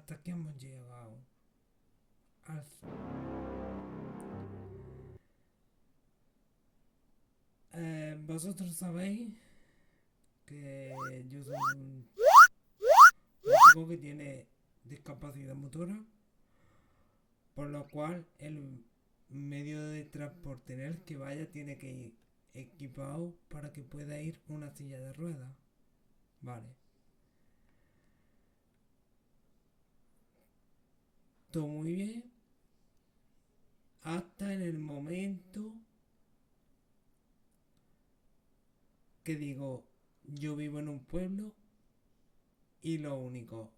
hasta aquí hemos llegado. Al... Vosotros sabéis que yo soy un chico que tiene discapacidad motora, por lo cual el medio de transporte en el que vaya tiene que ir equipado para que pueda ir una silla de ruedas. Vale. Todo muy bien. Hasta en el momento que digo, yo vivo en un pueblo y los únicos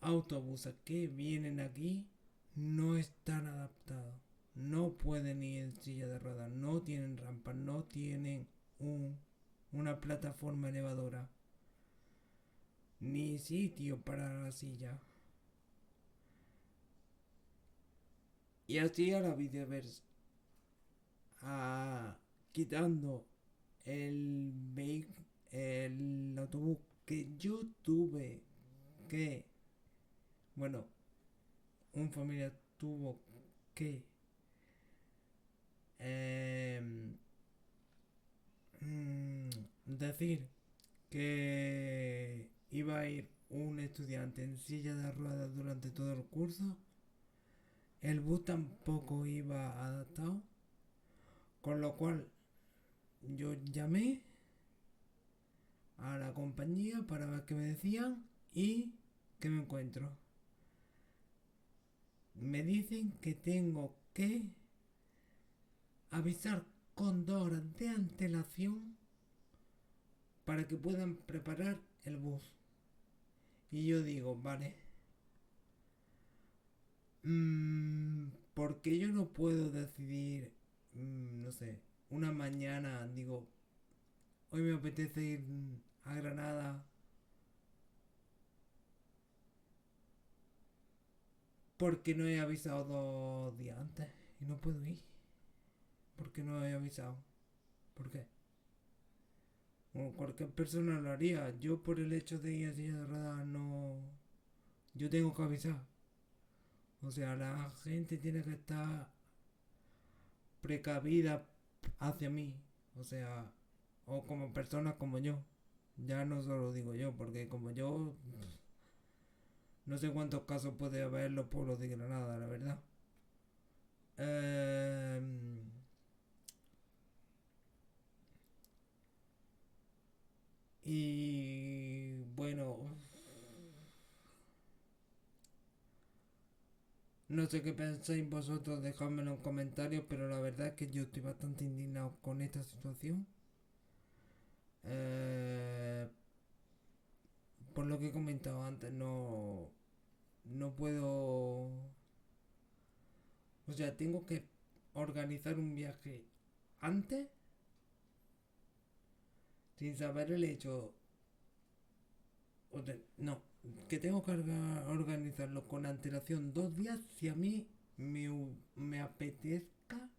autobuses que vienen aquí no están adaptados. No pueden ir en silla de ruedas, no tienen rampas, no tienen una plataforma elevadora, ni sitio para la silla. Y así a la viceversa. Quitando el autobús que yo tuve que, bueno, un familiar tuvo que eh, decir que iba a ir un estudiante en silla de ruedas durante todo el curso. El bus tampoco iba adaptado, con lo cual yo llamé a la compañía para ver qué me decían y qué me encuentro. Me dicen que tengo que avisar con 2 horas de antelación para que puedan preparar el bus. Y yo digo, vale, ¿por qué yo no puedo decidir, no sé, una mañana, digo, hoy me apetece ir a Granada porque no he avisado 2 días antes y no puedo ir? Porque no he avisado. ¿Por qué? O cualquier persona lo haría. Yo por el hecho de ir a silla de ruedas no... Yo tengo que avisar. O sea, la gente tiene que estar precavida hacia mí. O sea, o como personas como yo. Ya no solo digo yo, porque como yo no sé cuántos casos puede haber en los pueblos de Granada, la verdad. Eh, y bueno, no sé qué pensáis vosotros, dejádmelo en comentarios, pero la verdad es que yo estoy bastante indignado con esta situación. Eh, por lo que he comentado antes, no puedo... O sea, tengo que organizar un viaje antes, sin saber el hecho... no, que tengo que organizarlo con antelación 2 días si a mí me apetezca,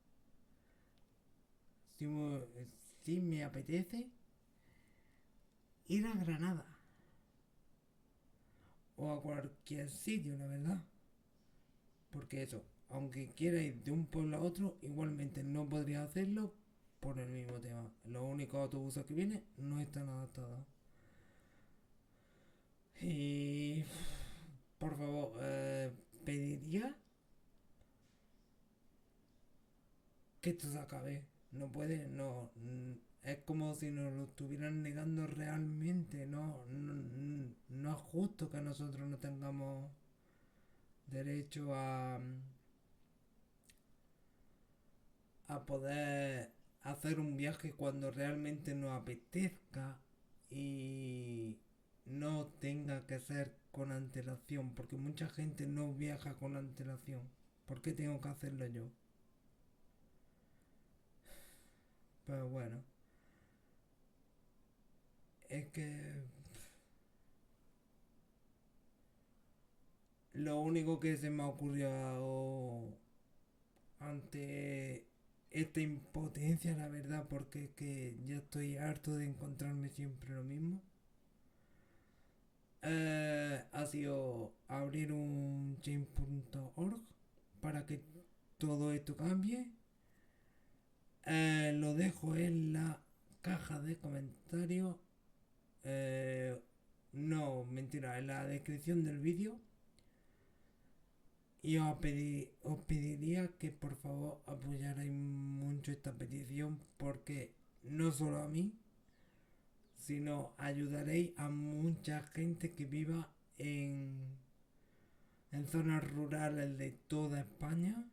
si si me apetece ir a Granada o a cualquier sitio, la verdad. Porque eso, aunque quiera ir de un pueblo a otro, igualmente no podría hacerlo por el mismo tema. Los únicos autobuses que vienen no están adaptados. Y por favor, pediría que esto se acabe. No puede, no. Es como si nos lo estuvieran negando realmente. No es justo que nosotros no tengamos derecho a poder hacer un viaje cuando realmente nos apetezca y no tenga que ser con antelación, porque mucha gente no viaja con antelación. ¿Por qué tengo que hacerlo yo? Pero bueno, es que lo único que se me ha ocurrido ante esta impotencia, la verdad, porque es que ya estoy harto de encontrarme siempre lo mismo, ha sido abrir un change.org para que todo esto cambie. Lo dejo en la caja de comentarios. No, mentira, en la descripción del vídeo. Y os pediría que por favor apoyarais mucho esta petición porque no solo a mí, sino ayudaréis a mucha gente que viva en zonas rurales de toda España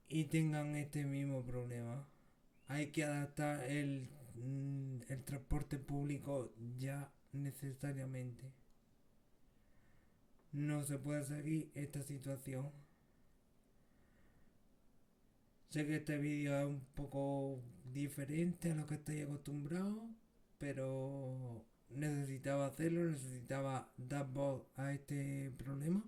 y tengan este mismo problema. Hay que adaptar el transporte público ya necesariamente. No se puede seguir esta situación. Sé que este vídeo es un poco diferente a lo que estoy acostumbrado, pero necesitaba hacerlo, necesitaba dar voz a este problema.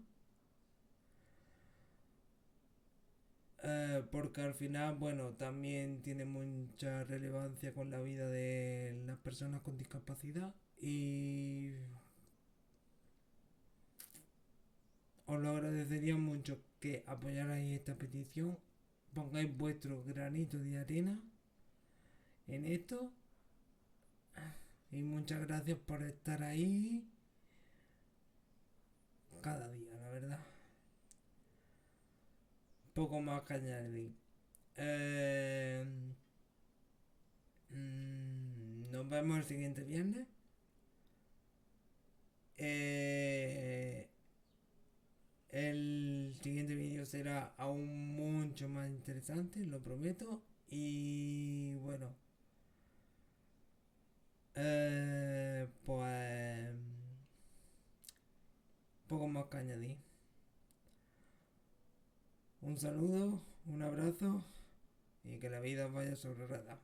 Porque al final, bueno, también tiene mucha relevancia con la vida de las personas con discapacidad y os lo agradecería mucho que apoyarais esta petición, pongáis vuestro granito de arena en esto y muchas gracias por estar ahí cada día, la verdad. Poco más que añadir. Eh, nos vemos el siguiente viernes. Eh, el siguiente vídeo será aún mucho más interesante, lo prometo. Y bueno, pues poco más que añadir. Un saludo, un abrazo y que la vida vaya sobre ruedas.